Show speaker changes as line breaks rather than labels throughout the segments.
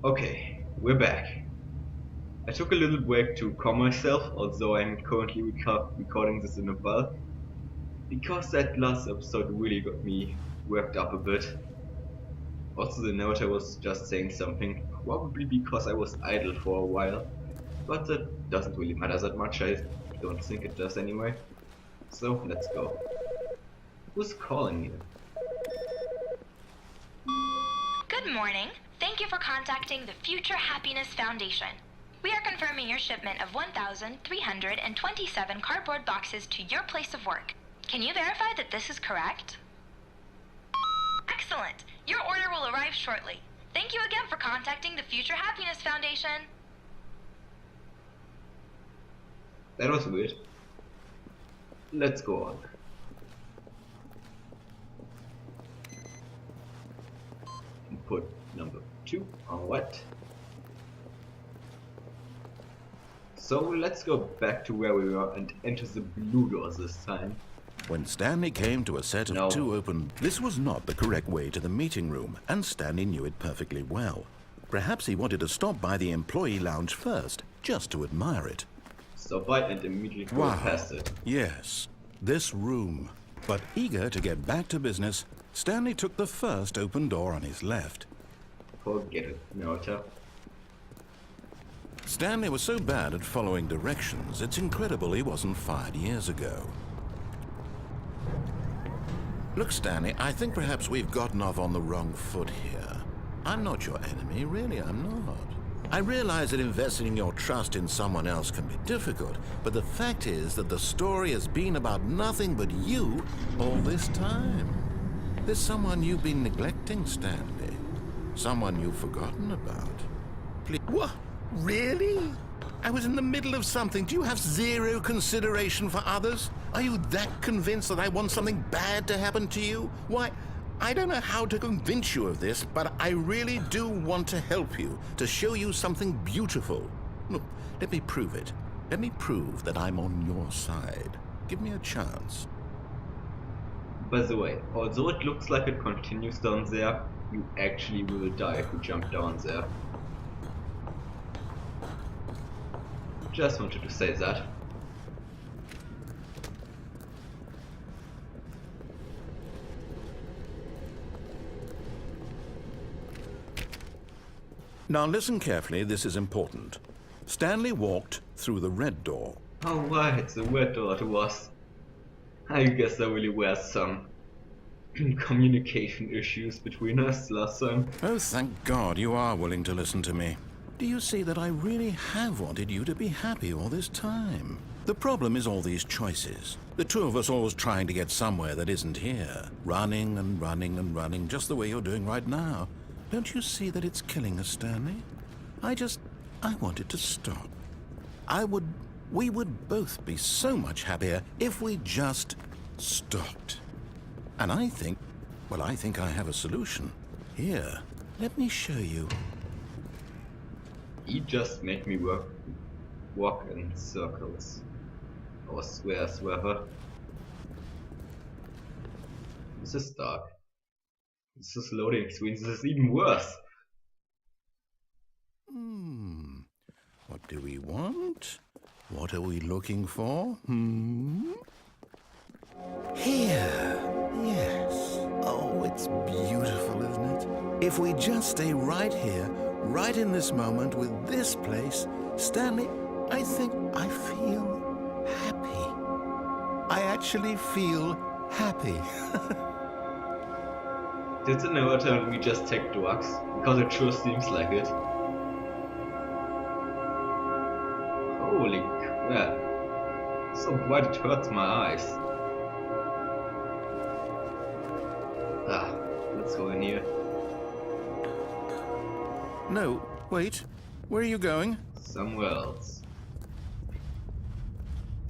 Okay, we're back. I took a little break to calm myself, although I'm currently recording this in a bulk, because that last episode really got me worked up a bit. Also, the narrator was just saying something, probably because I was idle for a while, but that doesn't really matter that much. I don't think it does anyway. So, let's go. Who's calling me?
Good morning. Thank you for contacting the Future Happiness Foundation. We are confirming your shipment of 1,327 cardboard boxes to your place of work. Can you verify that this is correct? Excellent. Your order will arrive shortly. Thank you again for contacting the Future Happiness Foundation.
That was weird. Let's go on. Input number 2 on what? So let's go back to where we were and enter the blue door this time.
When Stanley came to a set of two open, this was not the correct way to the meeting room, and Stanley knew it perfectly well. Perhaps he wanted to stop by the employee lounge first, just to admire it.
Stop by and immediately go past it.
Yes, this room. But eager to get back to business, Stanley took the first open door on his left.
Forget it, narrator.
Stanley was so bad at following directions, it's incredible he wasn't fired years ago. Look, Stanley, I think perhaps we've gotten off on the wrong foot here. I'm not your enemy, really, I'm not. I realize that investing your trust in someone else can be difficult, but the fact is that the story has been about nothing but you all this time. There's someone you've been neglecting, Stanley. Someone you've forgotten about. Please. What? Really? I was in the middle of something. Do you have zero consideration for others? Are you that convinced that I want something bad to happen to you? Why, I don't know how to convince you of this, but I really do want to help you, to show you something beautiful. Look, let me prove it. Let me prove that I'm on your side. Give me a chance.
By the way, although it looks like it continues down there, you actually will die if you jump down there. Just wanted to say that.
Now listen carefully, this is important. Stanley walked through the red door.
Oh right, the red door it was. I guess there really were some communication issues between us last time.
Oh, thank God you are willing to listen to me. Do you see that I really have wanted you to be happy all this time? The problem is all these choices. The two of us always trying to get somewhere that isn't here. Running and running and running, just the way you're doing right now. Don't you see that it's killing us, Stanley? I wanted to stop. We would both be so much happier if we just stopped. And I think I have a solution. Here, let me show you.
He just made me walk in circles. Or squares, whatever. This is dark. This is loading screen. This is even worse.
What do we want? What are we looking for? Here. Yes. Oh, it's beautiful, isn't it? If we just stay right here, right in this moment with this place, Stanley, I think I feel happy. I actually feel happy.
Did the narrator and we just take drugs? Because it sure seems like it. Holy crap. So bright it hurts my eyes. Let's go in here.
No, wait. Where are you going?
Somewhere else.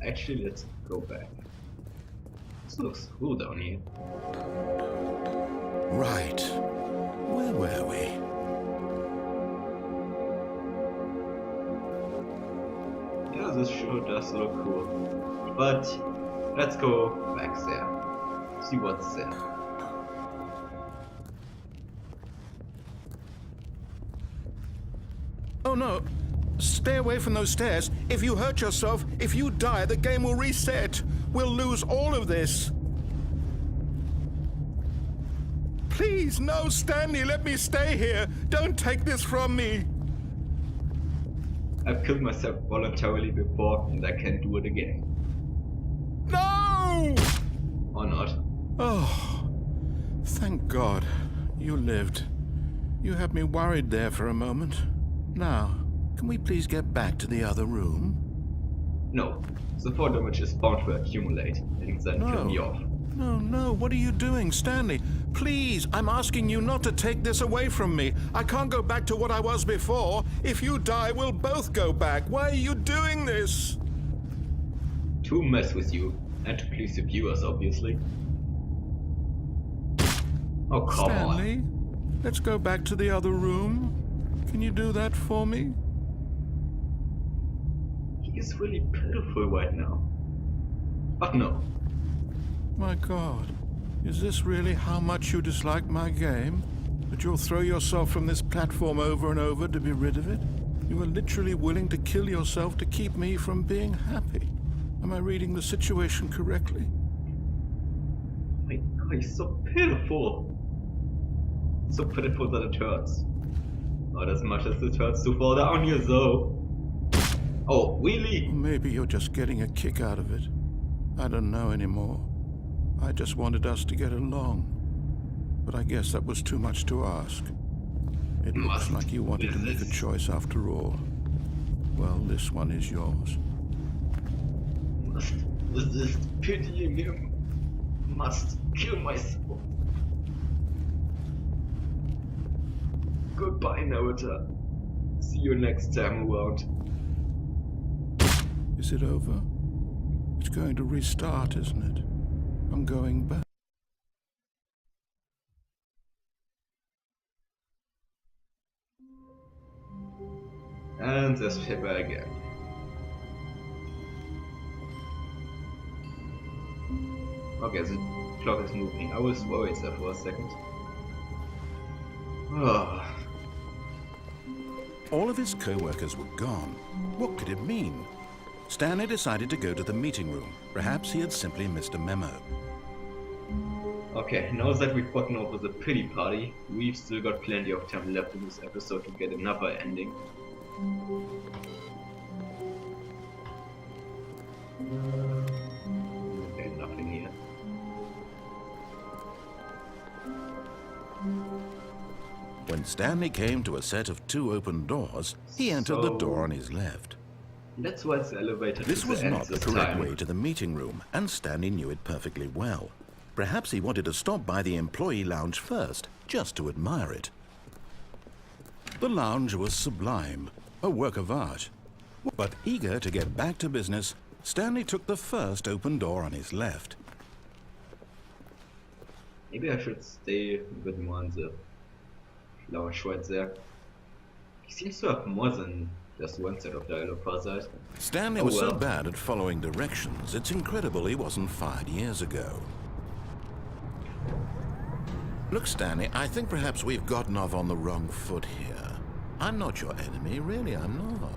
Actually, let's go back. This looks cool down here.
Right. Where were we?
Yeah, this sure does look cool. But let's go back there. See what's there.
Oh no. Stay away from those stairs. If you hurt yourself, if you die, the game will reset. We'll lose all of this. Please, no, Stanley, let me stay here. Don't take this from me.
I've killed myself voluntarily before, and I can't do it again.
No!
Or not.
Oh, thank God. You lived. You had me worried there for a moment. Now, can we please get back to the other room?
No. Support damage is bound to accumulate, and then kill me off.
No, what are you doing, Stanley? Please, I'm asking you not to take this away from me. I can't go back to what I was before. If you die, we'll both go back. Why are you doing this?
To mess with you, and to please the viewers, obviously. Oh, come
Stanley,
on.
let's go back to the other room. Can you do that for me?
He is really pitiful right now. But no.
My God, is this really how much you dislike my game? That you'll throw yourself from this platform over and over to be rid of it? You are literally willing to kill yourself to keep me from being happy. Am I reading the situation correctly?
My God, he's so pitiful. So pitiful that it hurts. Not as much as it hurts to fall down here, though. Oh, really?
Maybe you're just getting a kick out of it. I don't know anymore. I just wanted us to get along. But I guess that was too much to ask. It looks like you wanted to make a choice after all. Well, this one is yours.
Must resist pitying him. Must kill myself. Goodbye, narrator. See you next time around.
Is it over? It's going to restart, isn't it? I'm going back.
And there's paper again. Okay, the clock is moving. I was worried there for a second. Oh.
All of his co-workers were gone. What could it mean? Stanley decided to go to the meeting room. Perhaps he had simply missed a memo.
Okay, now that we've gotten over the pity party, we've still got plenty of time left in this episode to get another ending. Okay, nothing here.
When Stanley came to a set of 2 open doors, he entered the door on his left.
Let's ride the elevator
This
to
was
the end
not the
this
correct
time.
way to the meeting room, and Stanley knew it perfectly well. Perhaps he wanted to stop by the employee lounge first, just to admire it. The lounge was sublime, a work of art. But eager to get back to business, Stanley took the first open door on his left.
Maybe I should stay a bit more on the lounge right there. He seems to have more than just one set of dialogue per side.
Stanley was so bad at following directions, it's incredible he wasn't fired years ago. Look, Stanley, I think perhaps we've gotten off on the wrong foot here. I'm not your enemy, really, I'm not.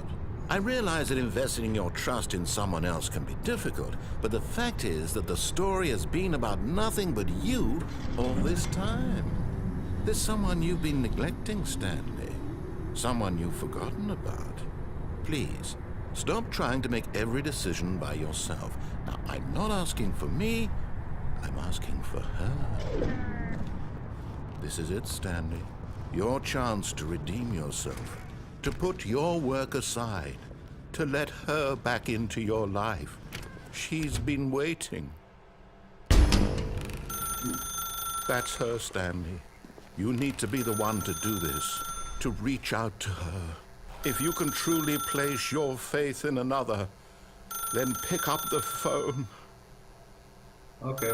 I realize that investing your trust in someone else can be difficult, but the fact is that the story has been about nothing but you all this time. There's someone you've been neglecting, Stanley. Someone you've forgotten about. Please, stop trying to make every decision by yourself. Now, I'm not asking for me, I'm asking for her. This is it, Stanley. Your chance to redeem yourself. To put your work aside. To let her back into your life. She's been waiting. That's her, Stanley. You need to be the one to do this. To reach out to her. If you can truly place your faith in another, then pick up the phone.
Okay.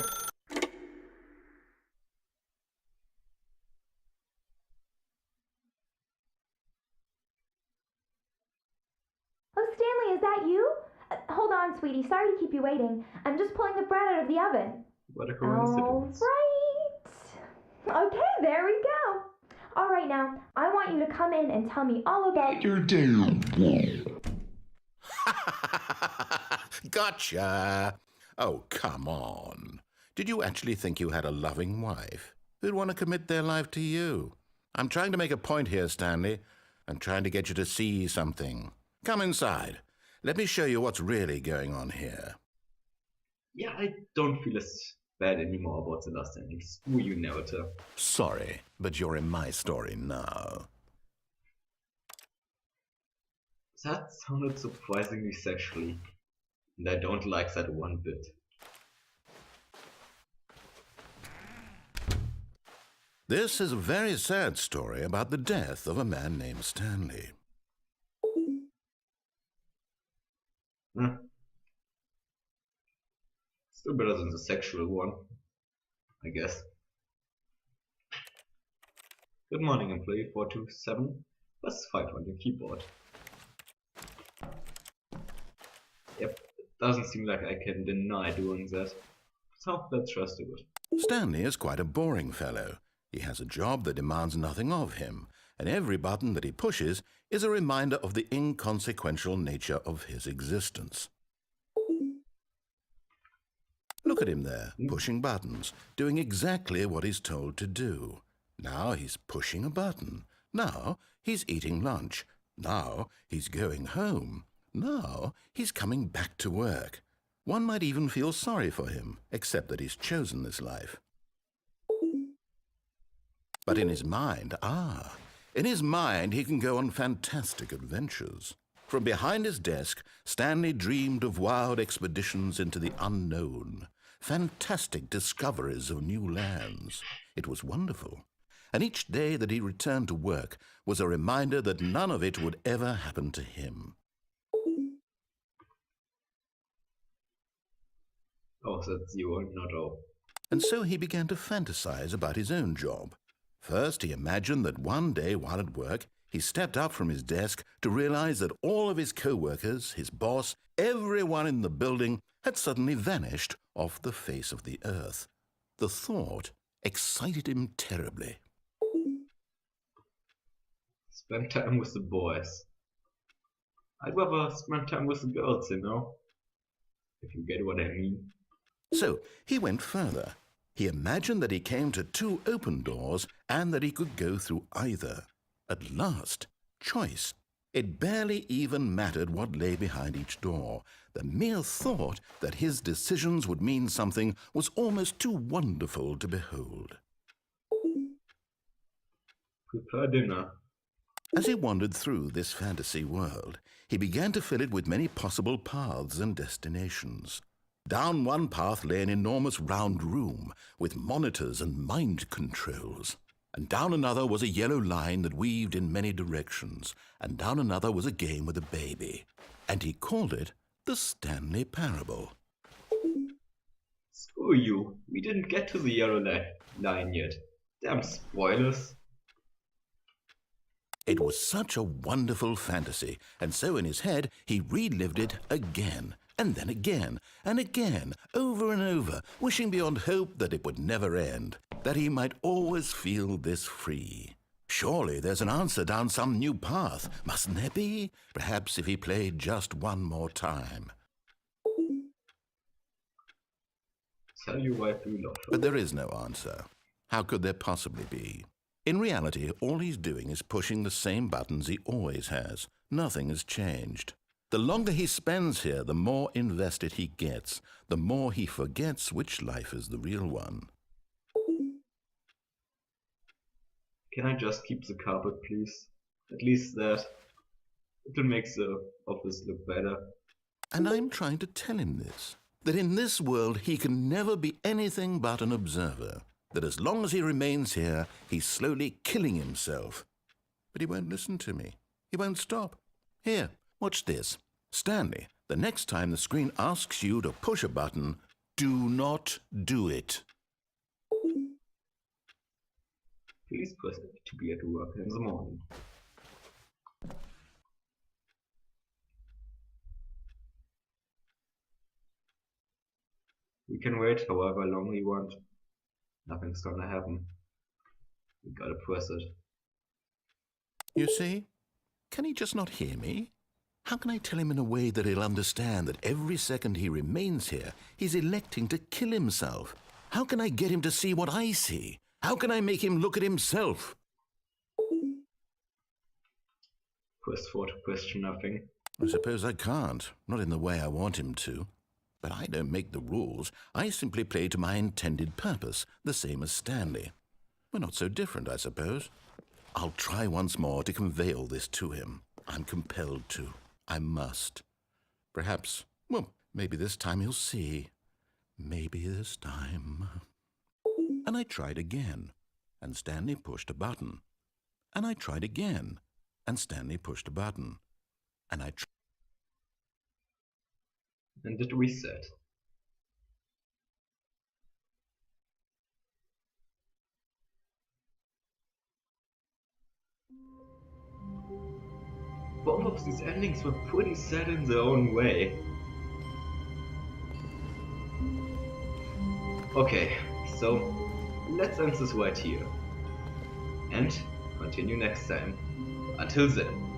Oh, Stanley, is that you? Hold on, sweetie. Sorry to keep you waiting. I'm just pulling the bread out of the oven.
What a
All
coincidence.
right. Okay, there we go. All right, now, I want want you to come in and tell me all about your day.
Gotcha! Oh, come on. Did you actually think you had a loving wife who'd want to commit their life to you? I'm trying to make a point here, Stanley. I'm trying to get you to see something. Come inside. Let me show you what's really going on here.
Yeah, I don't feel as bad anymore about the last ending. Screw you, narrator.
Sorry, but you're in my story now.
That sounded surprisingly sexually, and I don't like that one bit.
This is a very sad story about the death of a man named Stanley.
Still better than the sexual one, I guess. Good morning, employee 427. Press 5 on your keyboard. Yep, it doesn't seem like I can deny doing that. So let's just do it.
Stanley is quite a boring fellow. He has a job that demands nothing of him, and every button that he pushes is a reminder of the inconsequential nature of his existence. Look at him there, pushing buttons, doing exactly what he's told to do. Now he's pushing a button. Now he's eating lunch. Now he's going home. Now he's coming back to work. One might even feel sorry for him, except that he's chosen this life. But in his mind, he can go on fantastic adventures. From behind his desk, Stanley dreamed of wild expeditions into the unknown, fantastic discoveries of new lands. It was wonderful. And each day that he returned to work was a reminder that none of it would ever happen to him.
Oh, that's you and not all.
And so he began to fantasize about his own job. First, he imagined that one day while at work, he stepped up from his desk to realize that all of his co-workers, his boss, everyone in the building had suddenly vanished off the face of the earth. The thought excited him terribly.
Spend time with the boys. I'd rather spend time with the girls, you know? If you get what I mean.
So he went further. He imagined that he came to 2 open doors and that he could go through either. At last, choice. It barely even mattered what lay behind each door. The mere thought that his decisions would mean something was almost too wonderful to behold.
Prepare dinner.
As he wandered through this fantasy world, he began to fill it with many possible paths and destinations. Down one path lay an enormous round room with monitors and mind controls. And down another was a yellow line that weaved in many directions. And down another was a game with a baby. And he called it the Stanley Parable.
Screw you. We didn't get to the yellow line yet. Damn spoilers.
It was such a wonderful fantasy, and so in his head he relived it again, and then again, and again, over and over, wishing beyond hope that it would never end, that he might always feel this free. Surely there's an answer down some new path, mustn't there be? Perhaps if he played just one more time.
Tell your wife you love her.
But there is no answer. How could there possibly be? In reality, all he's doing is pushing the same buttons he always has. Nothing has changed. The longer he spends here, the more invested he gets, the more he forgets which life is the real one.
Can I just keep the carpet, please? At least that. It'll make the office look better.
And I'm trying to tell him this, that in this world he can never be anything but an observer, that as long as he remains here, he's slowly killing himself. But he won't listen to me. He won't stop. Here, watch this. Stanley, the next time the screen asks you to push a button, do not do it.
Please press it to be at work in the morning. We can wait however long we want. Nothing's gonna happen. We gotta press it.
You see? Can he just not hear me? How can I tell him in a way that he'll understand that every second he remains here, he's electing to kill himself? How can I get him to see what I see? How can I make him look at himself?
Quest 4 to question nothing.
I suppose I can't, not in the way I want him to. But I don't make the rules. I simply play to my intended purpose, the same as Stanley. We're not so different, I suppose. I'll try once more to convey all this to him. I'm compelled to. I must. Perhaps, well, maybe this time he'll see. Maybe this time. And I tried again, and Stanley pushed a button. And I tried again, and Stanley pushed a button. And I
And it reset. Both of these endings were pretty sad in their own way. Okay, so let's end this right here. And continue next time. Until then.